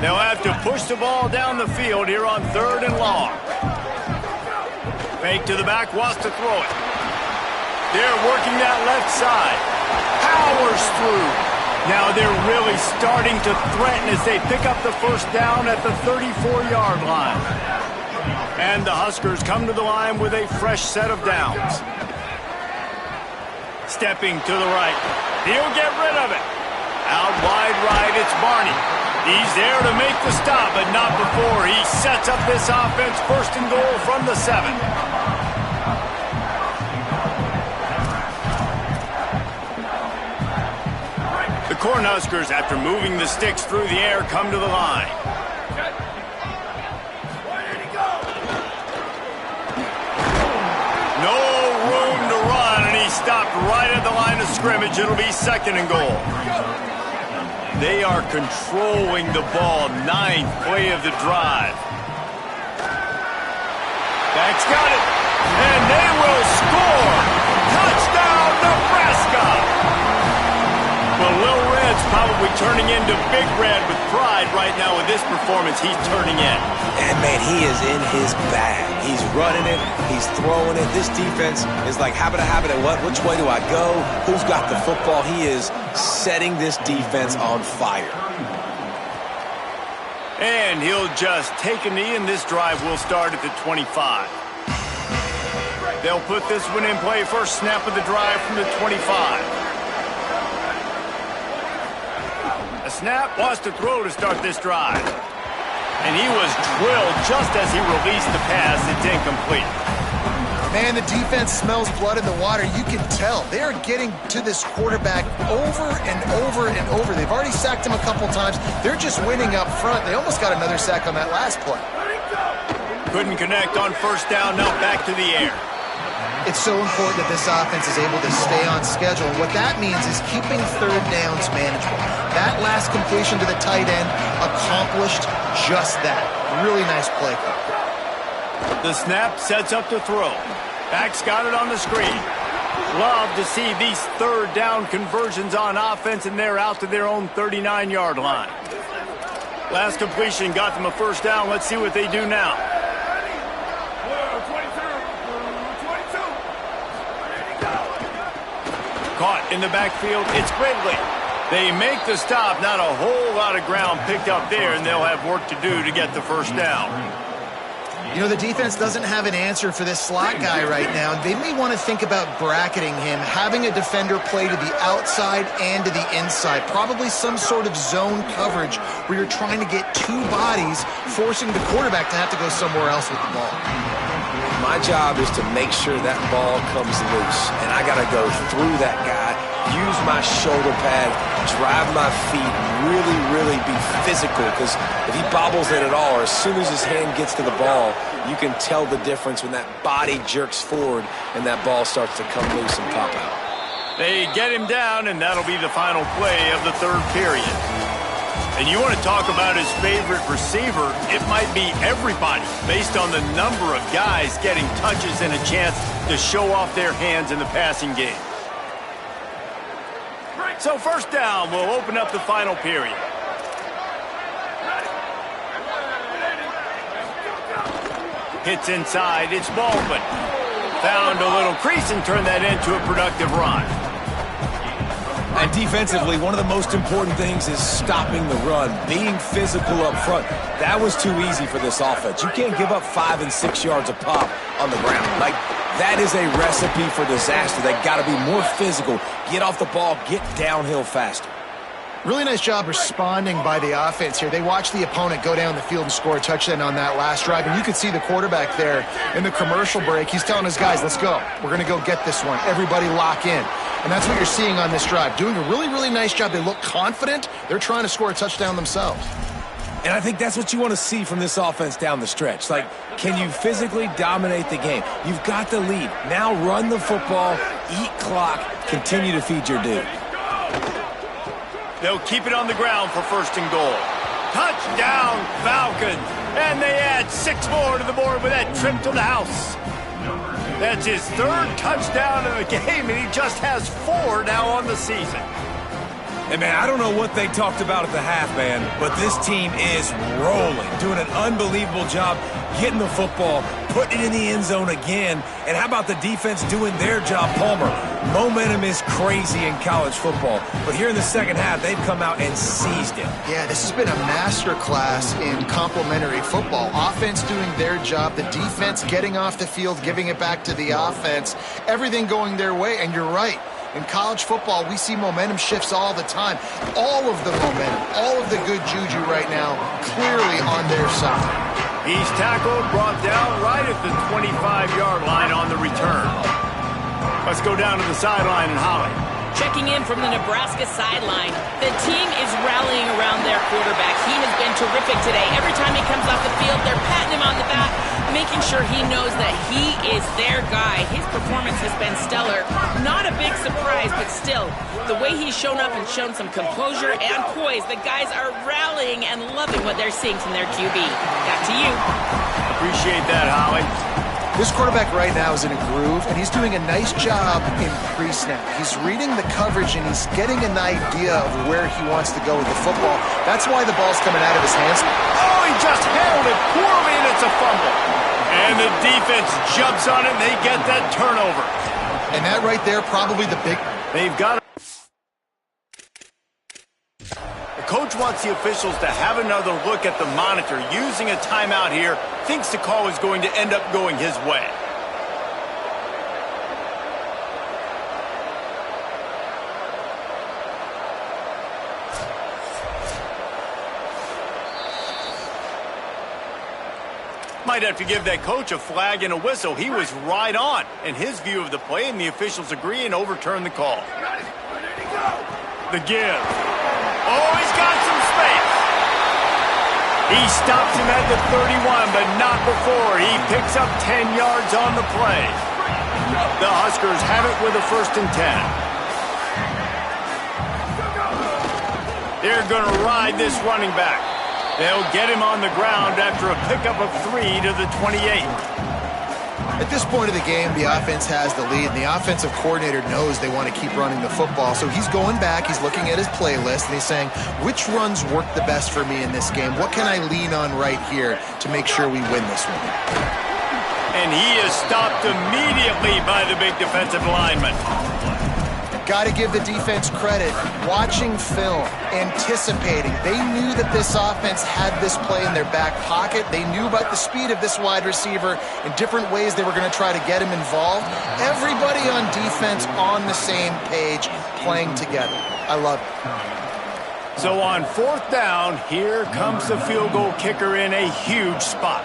They'll have to push the ball down the field here on 3rd and long. Fake to the back, wants to throw it. They're working that left side. Powers through. Now they're really starting to threaten as they pick up the 1st down at the 34-yard line. And the Huskers come to the line with a fresh set of downs. Stepping to the right. He'll get rid of it. Out wide right, it's Barney. He's there to make the stop, but not before he sets up this offense 1st and goal from the 7. Cornhuskers, after moving the sticks through the air, come to the line. No room to run, and he stopped right at the line of scrimmage. It'll be 2nd and goal. They are controlling the ball. 9th play of the drive. Back's got it, and they will score. Touchdown, Nebraska! Well, Little Red's probably turning into Big Red with pride right now with this performance he's turning in. And, man, he is in his bag. He's running it. He's throwing it. This defense is like, habit, what? Which way do I go? Who's got the football? He is setting this defense on fire. And he'll just take a knee, and this drive will start at the 25. They'll put this one in play. First snap of the drive from the 25. A snap, wants to throw to start this drive. And he was drilled just as he released the pass. It's incomplete. Man, the defense smells blood in the water. You can tell. They are getting to this quarterback over and over and over. They've already sacked him a couple times. They're just winning up front. They almost got another sack on that last play. Couldn't connect on first down. Now back to the air. It's so important that this offense is able to stay on schedule. What that means is keeping 3rd downs manageable. That last completion to the tight end accomplished just that. Really nice play call. The snap sets up to throw. Back's got it on the screen. Love to see these 3rd down conversions on offense, and they're out to their own 39-yard line. Last completion got them a first down. Let's see what they do now. Caught in the backfield, it's Ridley. They make the stop, not a whole lot of ground picked up there, and they'll have work to do to get the first down. You know, the defense doesn't have an answer for this slot guy right now. They may want to think about bracketing him, having a defender play to the outside and to the inside. Probably some sort of zone coverage where you're trying to get 2 bodies, forcing the quarterback to have to go somewhere else with the ball. My job is to make sure that ball comes loose, and I got to go through that guy, use my shoulder pad, drive my feet, really be physical, because if he bobbles it at all, or as soon as his hand gets to the ball, you can tell the difference when that body jerks forward and that ball starts to come loose and pop out. They get him down, and that'll be the final play of the 3rd period. And you want to talk about his favorite receiver, it might be everybody, based on the number of guys getting touches and a chance to show off their hands in the passing game. So first down will open up the final period. Hits inside, it's Baldwin. Found a little crease and turned that into a productive run. And defensively, one of the most important things is stopping the run, being physical up front. That was too easy for this offense. You can't give up 5 and 6 yards a pop on the ground. Like, that is a recipe for disaster. They got to be more physical, get off the ball, get downhill faster. Really nice job responding by the offense here. They watched the opponent go down the field and score a touchdown on that last drive, and you could see the quarterback there in the commercial break. He's telling his guys, let's go. We're going to go get this one. Everybody lock in. And that's what you're seeing on this drive. Doing a really nice job. They look confident. They're trying to score a touchdown themselves. And I think that's what you want to see from this offense down the stretch. Like, can you physically dominate the game? You've got the lead. Now run the football, eat clock, continue to feed your dude. They'll keep it on the ground for first and goal. Touchdown, Falcons. And they add 6 more to the board with that trip to the house. That's his 3rd touchdown of the game, and he just has 4 now on the season. Hey, man, I don't know what they talked about at the half, man, but this team is rolling, doing an unbelievable job getting the football, putting it in the end zone again. And how about the defense doing their job, Palmer? Momentum is crazy in college football, but here in the second half, they've come out and seized it. Yeah, this has been a masterclass in complementary football. Offense doing their job, the defense getting off the field, giving it back to the offense, everything going their way, and you're right. In college football, we see momentum shifts all the time. All of the momentum, all of the good juju right now, clearly on their side. He's tackled, brought down right at the 25-yard line on the return. Let's go down to the sideline and Holly. Checking in from the Nebraska sideline, the team is rallying around their quarterback. He has been terrific today. Every time he comes off the field, they're patting him on the back, making sure he knows that he is their guy. His performance has been stellar. Not a big surprise, but still, the way he's shown up and shown some composure and poise, the guys are rallying and loving what they're seeing from their QB. Back to you. Appreciate that, Holly. This quarterback right now is in a groove, and he's doing a nice job in pre-snap. He's reading the coverage, and he's getting an idea of where he wants to go with the football. That's why the ball's coming out of his hands. Oh, he just handled it poorly, and it's a fumble. And the defense jumps on it, and they get that turnover. And that right there, probably the big... They've got... The coach wants the officials to have another look at the monitor. Using a timeout here, thinks the call is going to end up going his way. Might have to give that coach a flag and a whistle. He was right on in his view of the play, and the officials agree and overturn the call. The give. Oh, he's got some space. He stops him at the 31, but not before. He picks up 10 yards on the play. The Huskers have it with a 1st and 10. They're going to ride this running back. They'll get him on the ground after a pickup of 3 to the 28. At this point of the game, the offense has the lead, and the offensive coordinator knows they want to keep running the football. So he's going back, he's looking at his playlist, and he's saying, which runs work the best for me in this game? What can I lean on right here to make sure we win this one? And he is stopped immediately by the big defensive lineman. Got to give the defense credit. Watching film, anticipating. They knew that this offense had this play in their back pocket. They knew about the speed of this wide receiver in different ways they were going to try to get him involved. Everybody on defense on the same page, playing together. I love it. So on 4th down, here comes the field goal kicker in a huge spot.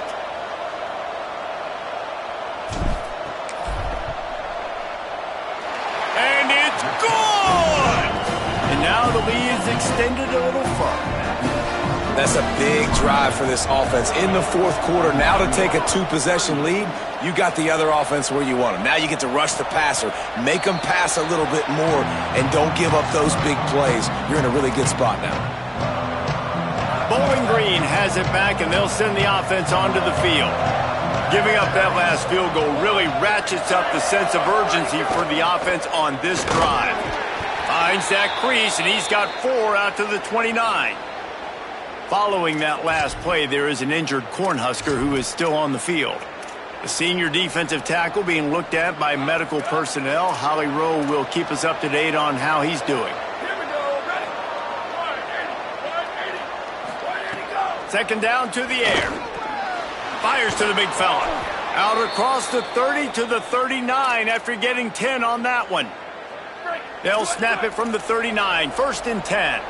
Good! And now the lead is extended a little further. That's a big drive for this offense in the 4th quarter. Now to take a 2-possession lead, you got the other offense where you want them. Now you get to rush the passer, make them pass a little bit more, and don't give up those big plays. You're in a really good spot now. Bowling Green has it back, and they'll send the offense onto the field. Giving up that last field goal really ratchets up the sense of urgency for the offense on this drive. Finds that crease, and he's got 4 out to the 29. Following that last play, there is an injured Cornhusker who is still on the field. The senior defensive tackle being looked at by medical personnel. Holly Rowe will keep us up to date on how he's doing. 2nd down to the air. Fires to the big fella. Out across the 30 to the 39 after getting 10 on that one. They'll snap it from the 39. 1st and 10.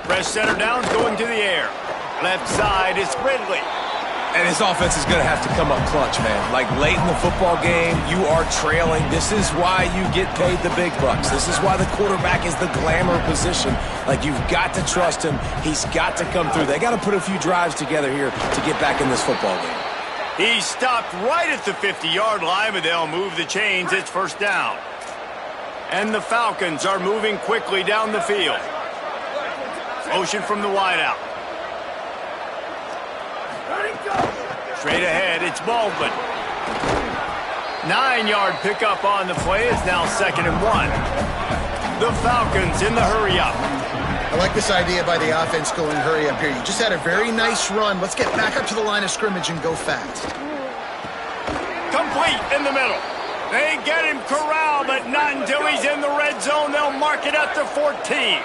Fresh center downs going to the air. Left side is Ridley. And his offense is going to have to come up clutch, man. Like late in the football game, you are trailing. This is why you get paid the big bucks. This is why the quarterback is the glamour position. Like, you've got to trust him. He's got to come through. They got to put a few drives together here to get back in this football game. He stopped right at the 50-yard line, but they'll move the chains. It's 1st down. And the Falcons are moving quickly down the field. Motion from the wideout. Straight ahead, it's Baldwin. 9-yard pickup on the play. It's now 2nd and 1. The Falcons in the hurry-up. I like this idea by the offense going hurry up here. You just had a very nice run. Let's get back up to the line of scrimmage and go fast. Complete in the middle. They get him corralled, but not until he's in the red zone. They'll mark it up to 14.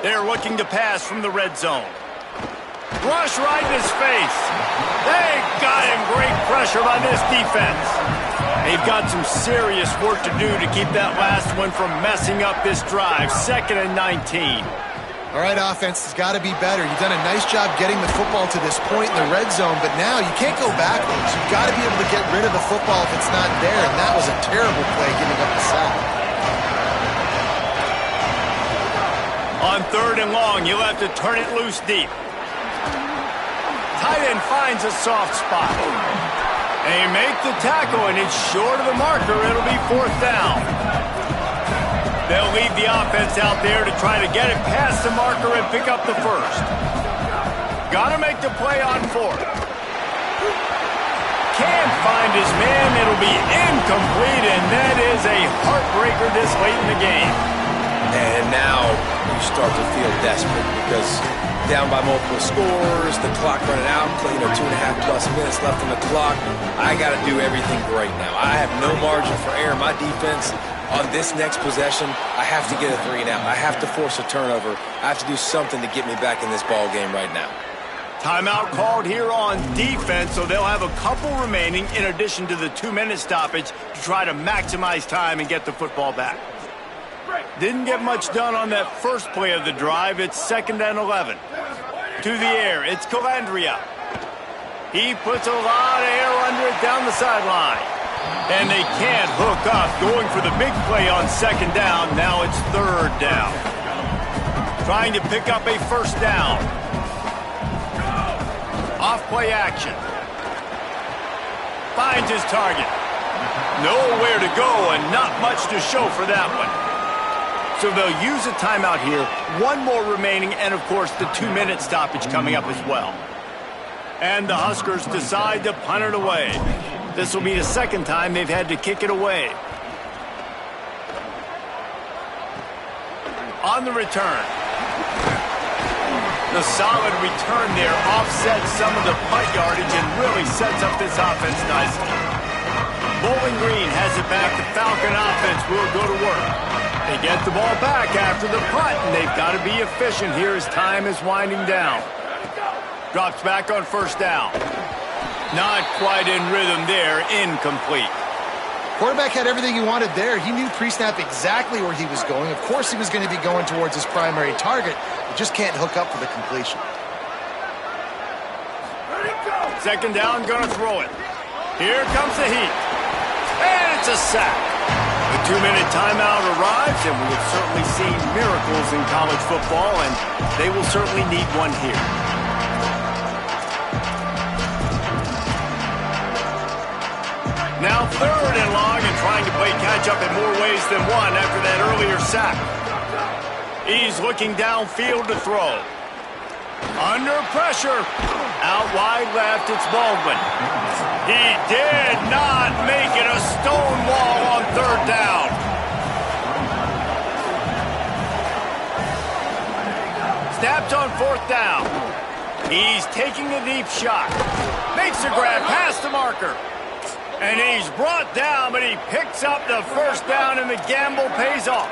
They're looking to pass from the red zone. Rush right in his face. They got him. Great pressure by this defense. They've got some serious work to do to keep that last one from messing up this drive. 2nd and 19. All right, offense has got to be better. You've done a nice job getting the football to this point in the red zone, but now you can't go backwards. You've got to be able to get rid of the football if it's not there, and that was a terrible play giving up the sack. On 3rd and long, you'll have to turn it loose deep. Tight end finds a soft spot. They make the tackle, and it's short of the marker. It'll be 4th down. They'll leave the offense out there to try to get it past the marker and pick up the first. Got to make the play on 4th. Can't find his man. It'll be incomplete, and that is a heartbreaker this late in the game. And now you start to feel desperate because down by multiple scores, the clock running out, 2.5+ minutes left on the clock. I got to do everything great now. I have no margin for error. My defense on this next possession, I have to get a 3 and out. I have to force a turnover. I have to do something to get me back in this ball game right now. Timeout called here on defense, so they'll have a couple remaining in addition to the 2-minute stoppage to try to maximize time and get the football back. Didn't get much done on that first play of the drive. It's 2nd and 11. To the air, it's Calandria. He puts a lot of air under it down the sideline. And they can't hook up. Going for the big play on 2nd down. Now it's 3rd down. Trying to pick up a 1st down. Off play action. Finds his target. Nowhere to go and not much to show for that one. So they'll use a timeout here. 1 more remaining, and of course the 2-minute stoppage coming up as well. And the Huskers decide to punt it away. This will be the 2nd time they've had to kick it away. On the return. The solid return there offsets some of the punt yardage and really sets up this offense nicely. Bowling Green has it back. The Falcon offense will go to work. They get the ball back after the punt, and they've got to be efficient here as time is winding down. Drops back on 1st down. Not quite in rhythm there. Incomplete. Quarterback had everything he wanted there. He knew pre-snap exactly where he was going. Of course he was going to be going towards his primary target. He just can't hook up for the completion. 2nd down, gonna throw it. Here comes the heat. And it's a sack. The 2-minute timeout arrives, and we have certainly seen miracles in college football, and they will certainly need one here. Now 3rd and long, and trying to play catch-up in more ways than one after that earlier sack. He's looking downfield to throw. Under pressure. Out wide left, it's Baldwin. He did not make it a stone wall on 3rd down. Snapped on 4th down. He's taking a deep shot. Makes a grab past the marker. And he's brought down, but he picks up the 1st down, and the gamble pays off.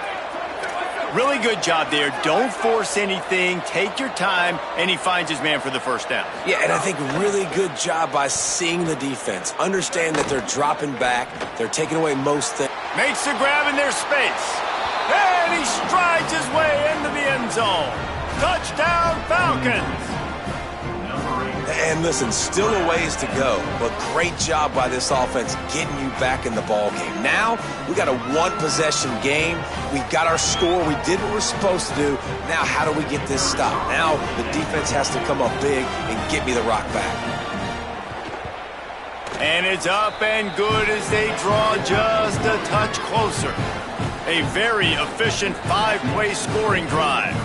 Really good job there. Don't force anything. Take your time, and he finds his man for the 1st down. Yeah, and I think really good job by seeing the defense. Understand that they're dropping back. They're taking away most things. Makes the grab in their space. And he strides his way into the end zone. Touchdown, Falcons. And listen, still a ways to go, but great job by this offense getting you back in the ball game. Now, we got a 1-possession game. We got our score. We did what we're supposed to do. Now, how do we get this stopped? Now, the defense has to come up big and get me the rock back. And it's up and good as they draw just a touch closer. A very efficient 5-play scoring drive.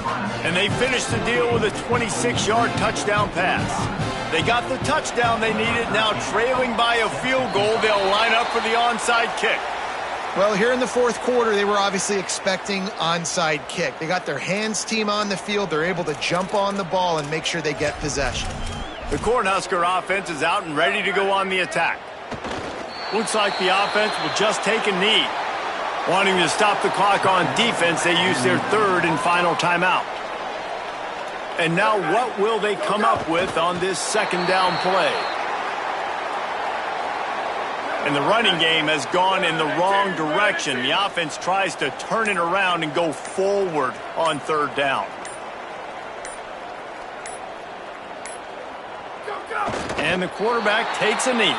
And they finished the deal with a 26-yard touchdown pass. They got the touchdown they needed. Now trailing by a field goal, they'll line up for the onside kick. Well, here in the 4th quarter, they were obviously expecting onside kick. They got their hands team on the field. They're able to jump on the ball and make sure they get possession. The Cornhusker offense is out and ready to go on the attack. Looks like the offense will just take a knee. Wanting to stop the clock on defense, they use their 3rd and final timeout. And now what will they come up with on this 2nd down play? And the running game has gone in the wrong direction. The offense tries to turn it around and go forward on 3rd down. And the quarterback takes a knee.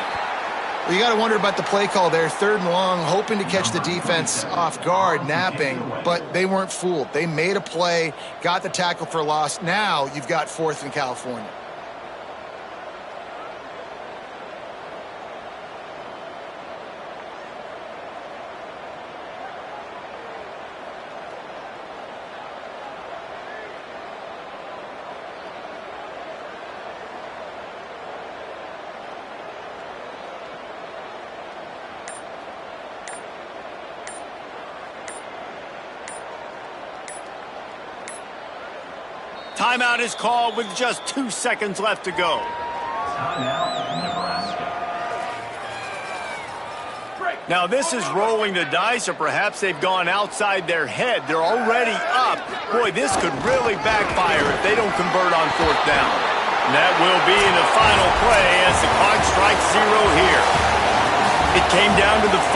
Well, you got to wonder about the play call there. 3rd and long, hoping to catch the defense off guard, napping, but they weren't fooled. They made a play, got the tackle for a loss. Now you've got 4th in California. Timeout is called with just 2 seconds left to go. Timeout, Nebraska. Now this is rolling the dice, or perhaps they've gone outside their head. They're already up. Boy, this could really backfire if they don't convert on 4th down. And that will be the final play as the clock strikes 0 here. It came down to the final.